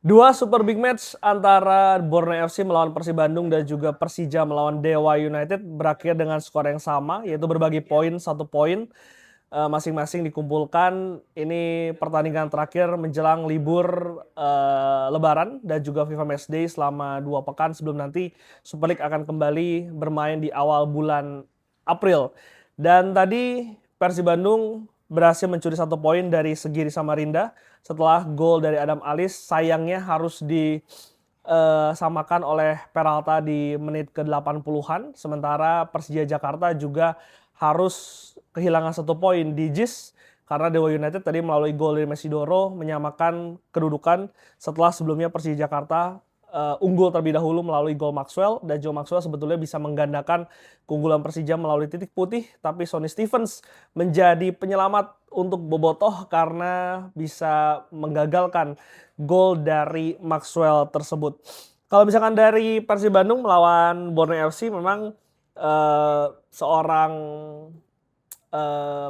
Dua super big match antara Borneo FC melawan Persib Bandung dan juga Persija melawan Dewa United berakhir dengan skor yang sama, yaitu berbagi poin 1 poin masing-masing dikumpulkan. Ini pertandingan terakhir menjelang libur Lebaran dan juga FIFA Matchday selama 2 pekan sebelum nanti Super League akan kembali bermain di awal bulan April. Dan tadi Persib Bandung berhasil mencuri 1 poin dari Segiri Samarinda setelah gol dari Adam Alis sayangnya harus disamakan oleh Peralta di menit ke-80-an. Sementara Persija Jakarta juga harus kehilangan 1 poin di JIS karena Dewa United tadi melalui gol dari Mesidoro menyamakan kedudukan setelah sebelumnya Persija Jakarta unggul terlebih dahulu melalui gol Maxwell, dan Joe Maxwell sebetulnya bisa menggandakan keunggulan Persija melalui titik putih, tapi Sonny Stevens menjadi penyelamat untuk Bobotoh karena bisa menggagalkan gol dari Maxwell tersebut. Kalau misalkan dari Persib Bandung melawan Borneo FC memang seorang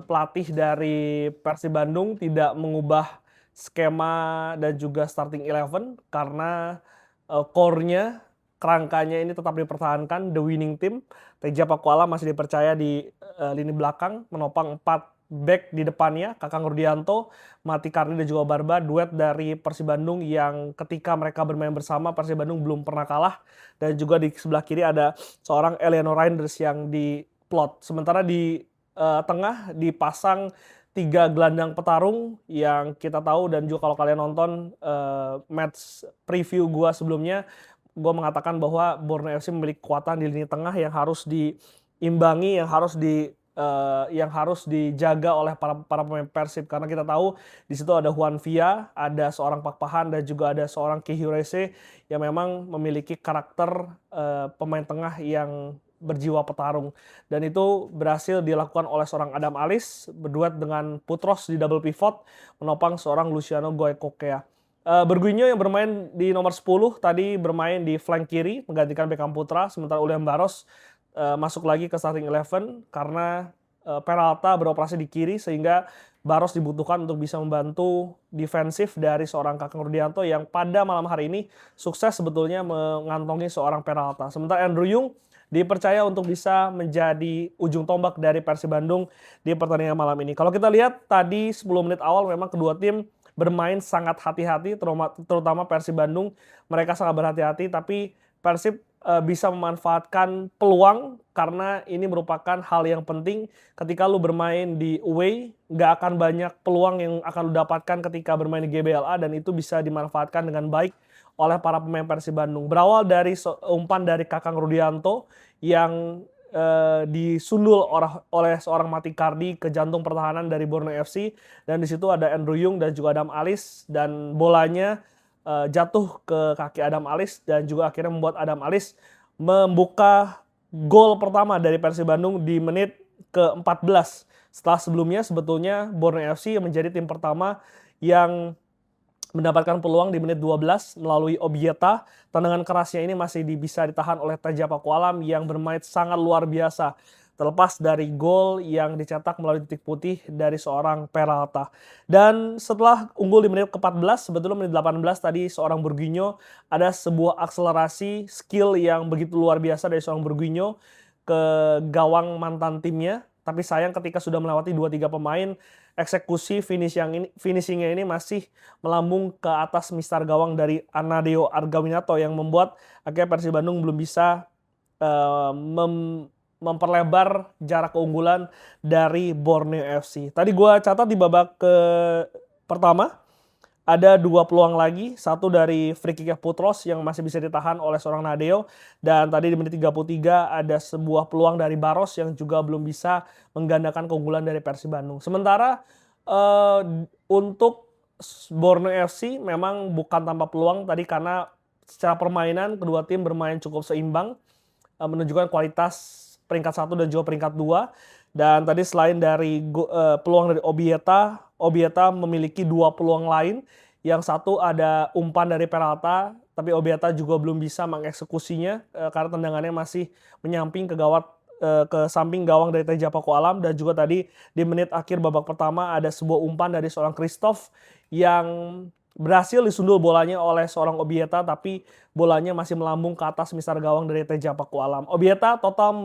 pelatih dari Persib Bandung tidak mengubah skema dan juga starting 11 karena core-nya, kerangkanya ini tetap dipertahankan, the winning team. Teja Pakuala masih dipercaya di lini belakang, menopang 4 back di depannya, Kakang Rudianto, Mati Karni dan juga Barba, duet dari Persib Bandung yang ketika mereka bermain bersama, Persib Bandung belum pernah kalah. Dan juga di sebelah kiri ada seorang Eliano Reinders yang diplot. Sementara di tengah dipasang 3 gelandang petarung yang kita tahu, dan juga kalau kalian nonton match preview gua sebelumnya, gua mengatakan bahwa Borneo FC memiliki kekuatan di lini tengah yang harus diimbangi, yang harus dijaga oleh para pemain Persib, karena kita tahu di situ ada Juan Via, ada seorang Pak Pahan dan juga ada seorang Kihurese yang memang memiliki karakter pemain tengah yang berjiwa petarung, dan itu berhasil dilakukan oleh seorang Adam Alis berduet dengan Putros di double pivot menopang seorang Luciano Goikokea. Berguinho yang bermain di nomor 10 tadi bermain di flank kiri menggantikan Beckham Putra, sementara Ulian Baros masuk lagi ke starting 11 karena Peralta beroperasi di kiri sehingga Baros dibutuhkan untuk bisa membantu defensif dari seorang Kakang Rudianto yang pada malam hari ini sukses sebetulnya mengantongi seorang Peralta. Sementara Andrew Yung dipercaya untuk bisa menjadi ujung tombak dari Persib Bandung di pertandingan malam ini. Kalau kita lihat tadi 10 menit awal memang kedua tim bermain sangat hati-hati, terutama Persib Bandung. Mereka sangat berhati-hati, tapi Persib bisa memanfaatkan peluang karena ini merupakan hal yang penting. Ketika lu bermain di away, nggak akan banyak peluang yang akan lu dapatkan ketika bermain di GBLA, dan itu bisa dimanfaatkan dengan baik oleh para pemain Persib Bandung. Berawal dari umpan dari Kakang Rudianto yang disundul oleh seorang Mati Kardi ke jantung pertahanan dari Borneo FC, dan di situ ada Andrew Yung dan juga Adam Alis, dan bolanya jatuh ke kaki Adam Alis dan juga akhirnya membuat Adam Alis membuka gol pertama dari Persib Bandung di menit ke-14. Setelah sebelumnya sebetulnya Borneo FC menjadi tim pertama yang mendapatkan peluang di menit 12 melalui Obieta. Tendangan kerasnya ini masih bisa ditahan oleh Teja Pakualam yang bermain sangat luar biasa. Terlepas dari gol yang dicetak melalui titik putih dari seorang Peralta. Dan setelah unggul di menit ke-14, sebetulnya menit 18 tadi seorang Burguinho ada sebuah akselerasi skill yang begitu luar biasa dari seorang Burguinho ke gawang mantan timnya. Tapi sayang ketika sudah melewati 2-3 pemain, eksekusi finishingnya ini masih melambung ke atas mistar gawang dari Anadeo Argawinato yang membuat akhirnya Persib Bandung belum bisa memperlebar jarak keunggulan dari Borneo FC. Tadi gue catat di babak pertama ada 2 peluang lagi, satu dari free kick Putros yang masih bisa ditahan oleh seorang Nadeo, dan tadi di menit 33 ada sebuah peluang dari Baros yang juga belum bisa menggandakan keunggulan dari Persib Bandung. Sementara untuk Borneo FC memang bukan tanpa peluang tadi karena secara permainan kedua tim bermain cukup seimbang, menunjukkan kualitas peringkat 1 dan juga peringkat 2. Dan tadi selain dari peluang dari Obieta memiliki 2 peluang lain. Yang satu ada umpan dari Peralta, tapi Obieta juga belum bisa mengeksekusinya karena tendangannya masih menyamping ke samping gawang dari Teja Pakualam. Dan juga tadi di menit akhir babak pertama ada sebuah umpan dari seorang Christoph yang berhasil disundul bolanya oleh seorang Obieta, tapi bolanya masih melambung ke atas misar gawang dari Teja Pakualam. Obieta total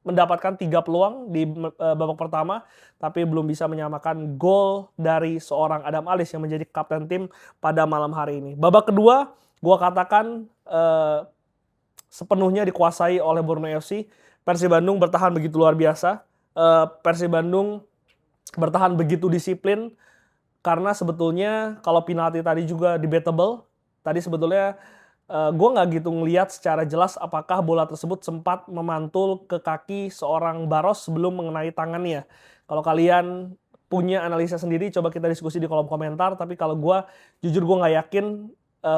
mendapatkan 3 peluang di babak pertama, tapi belum bisa menyamakan gol dari seorang Adam Alis yang menjadi kapten tim pada malam hari ini. Babak kedua, gua katakan sepenuhnya dikuasai oleh Borneo FC. Persib Bandung bertahan begitu luar biasa. Persib Bandung bertahan begitu disiplin, karena sebetulnya kalau penalti tadi juga debatable. Tadi sebetulnya gue nggak gitu ngelihat secara jelas apakah bola tersebut sempat memantul ke kaki seorang Baros sebelum mengenai tangannya. Kalau kalian punya analisa sendiri, coba kita diskusi di kolom komentar. Tapi kalau gue, jujur gue nggak yakin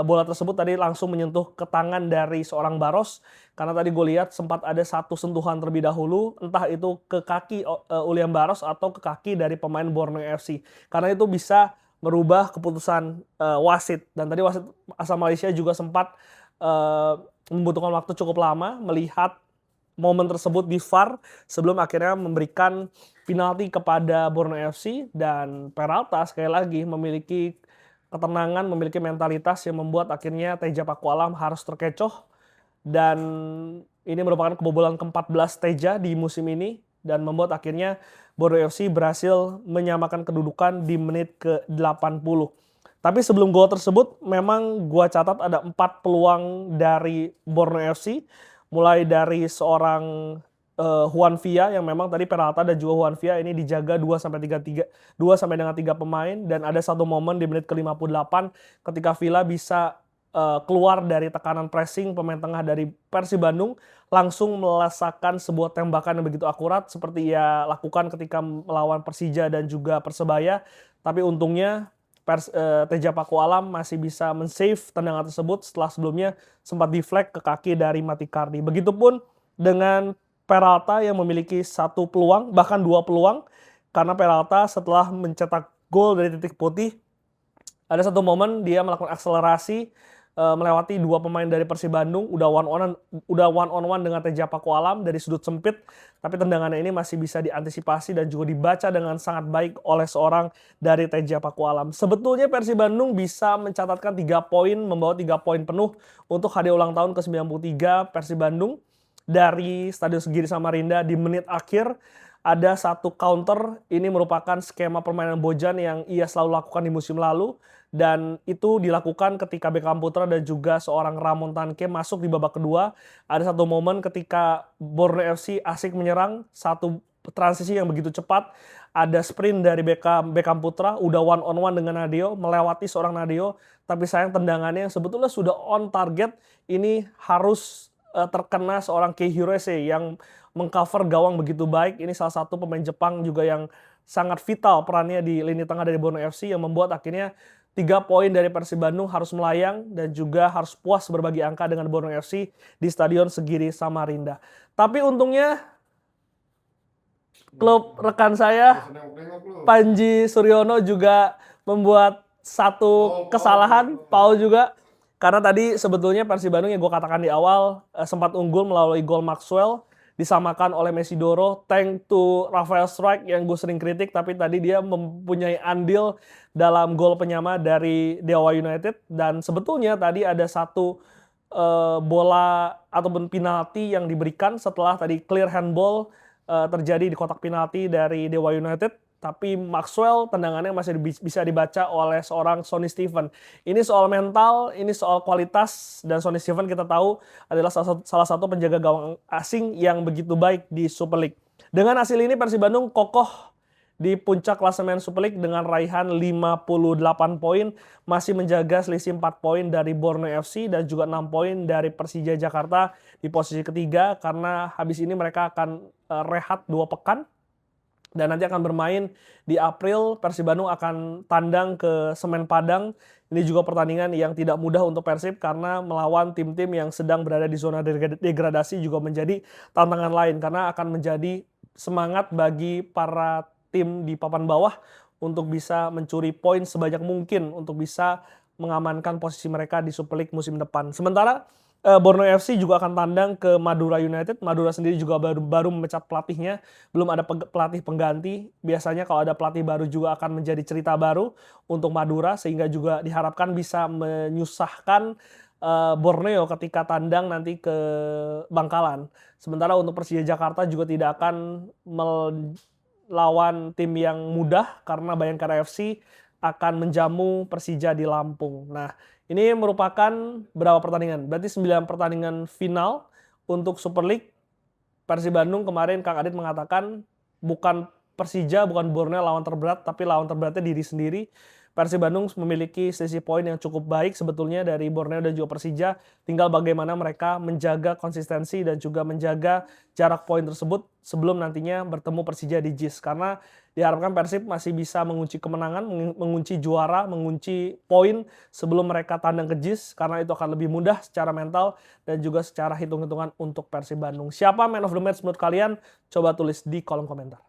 bola tersebut tadi langsung menyentuh ke tangan dari seorang Baros. Karena tadi gue lihat sempat ada satu sentuhan terlebih dahulu, entah itu ke kaki Ulian Baros atau ke kaki dari pemain Borneo FC. Karena itu bisa merubah keputusan wasit. Dan tadi wasit asal Malaysia juga sempat membutuhkan waktu cukup lama melihat momen tersebut di VAR sebelum akhirnya memberikan penalti kepada Borneo FC. Dan Peralta sekali lagi memiliki ketenangan, memiliki mentalitas yang membuat akhirnya Teja Pakualam harus terkecoh. Dan ini merupakan kebobolan ke-14 Teja di musim ini dan membuat akhirnya Borneo FC berhasil menyamakan kedudukan di menit ke-80. Tapi sebelum gol tersebut memang gua catat ada 4 peluang dari Borneo FC, mulai dari seorang Juan Villa yang memang tadi Peralta dan juga Juan Villa ini dijaga 2 sampai dengan 3 pemain, dan ada satu momen di menit ke-58 ketika Villa bisa keluar dari tekanan pressing pemain tengah dari Persib Bandung, langsung melesakan sebuah tembakan yang begitu akurat seperti ia lakukan ketika melawan Persija dan juga Persebaya. Tapi untungnya Teja Pakualam masih bisa men-save tendangan tersebut setelah sebelumnya sempat deflect ke kaki dari Matikardi. Begitupun dengan Peralta yang memiliki 1 peluang, bahkan 2 peluang, karena Peralta setelah mencetak gol dari titik putih, ada satu momen dia melakukan akselerasi melewati 2 pemain dari Persib Bandung, udah one on one dengan Teja Pakualam dari sudut sempit, tapi tendangannya ini masih bisa diantisipasi dan juga dibaca dengan sangat baik oleh seorang dari Teja Pakualam. Sebetulnya Persib Bandung bisa mencatatkan 3 poin, membawa 3 poin penuh untuk hadiah ulang tahun ke-93 Persib Bandung dari Stadion Segiri Samarinda di menit akhir. Ada satu counter, ini merupakan skema permainan Bojan yang ia selalu lakukan di musim lalu, dan itu dilakukan ketika Beckham Putra dan juga seorang Ramon Tanke masuk di babak kedua. Ada satu momen ketika Borneo FC asik menyerang, satu transisi yang begitu cepat, ada sprint dari Beckham Putra, udah one on one dengan Nadeo, melewati seorang Nadeo, tapi sayang tendangannya yang sebetulnya sudah on target, ini harus terkena seorang Kei Hirose yang mengcover gawang begitu baik. Ini salah satu pemain Jepang juga yang sangat vital perannya di lini tengah dari Borneo FC, yang membuat akhirnya 3 poin dari Persib Bandung harus melayang dan juga harus puas berbagi angka dengan Borneo FC di Stadion Segiri Samarinda. Tapi untungnya klub rekan saya Panji Suryono juga membuat satu kesalahan, Paul juga. Karena tadi sebetulnya Persib Bandung yang gue katakan di awal sempat unggul melalui gol Maxwell, disamakan oleh Mesidoro, thanks to Rafael Strike yang gue sering kritik, tapi tadi dia mempunyai andil dalam gol penyama dari Dewa United. Dan sebetulnya tadi ada satu bola ataupun penalti yang diberikan setelah tadi clear handball terjadi di kotak penalti dari Dewa United, tapi Maxwell tendangannya masih bisa dibaca oleh seorang Sonny Steven. Ini soal mental, ini soal kualitas, dan Sonny Steven kita tahu adalah salah satu penjaga gawang asing yang begitu baik di Super League. Dengan hasil ini Persib Bandung kokoh di puncak klasemen Super League dengan raihan 58 poin, masih menjaga selisih 4 poin dari Borneo FC dan juga 6 poin dari Persija Jakarta di posisi ketiga, karena habis ini mereka akan rehat 2 pekan. Dan nanti akan bermain di April. Persib Bandung akan tandang ke Semen Padang. Ini juga pertandingan yang tidak mudah untuk Persib karena melawan tim-tim yang sedang berada di zona degradasi juga menjadi tantangan lain, karena akan menjadi semangat bagi para tim di papan bawah untuk bisa mencuri poin sebanyak mungkin untuk bisa mengamankan posisi mereka di Super League musim depan. Sementara Borneo FC juga akan tandang ke Madura United. Madura sendiri juga baru memecat pelatihnya, belum ada pelatih pengganti. Biasanya kalau ada pelatih baru juga akan menjadi cerita baru untuk Madura, sehingga juga diharapkan bisa menyusahkan Borneo ketika tandang nanti ke Bangkalan. Sementara untuk Persija Jakarta juga tidak akan melawan tim yang mudah karena Bayangkara FC akan menjamu Persija di Lampung. Nah, ini merupakan berapa pertandingan? Berarti 9 pertandingan final untuk Super League. Persib Bandung kemarin Kang Adit mengatakan bukan Persija, bukan Borneo lawan terberat, tapi lawan terberatnya diri sendiri. Persib Bandung memiliki selisih poin yang cukup baik sebetulnya dari Borneo dan juga Persija. Tinggal bagaimana mereka menjaga konsistensi dan juga menjaga jarak poin tersebut sebelum nantinya bertemu Persija di JIS. Karena diharapkan Persib masih bisa mengunci kemenangan, mengunci juara, mengunci poin sebelum mereka tandang ke JIS. Karena itu akan lebih mudah secara mental dan juga secara hitung-hitungan untuk Persib Bandung. Siapa man of the match menurut kalian? Coba tulis di kolom komentar.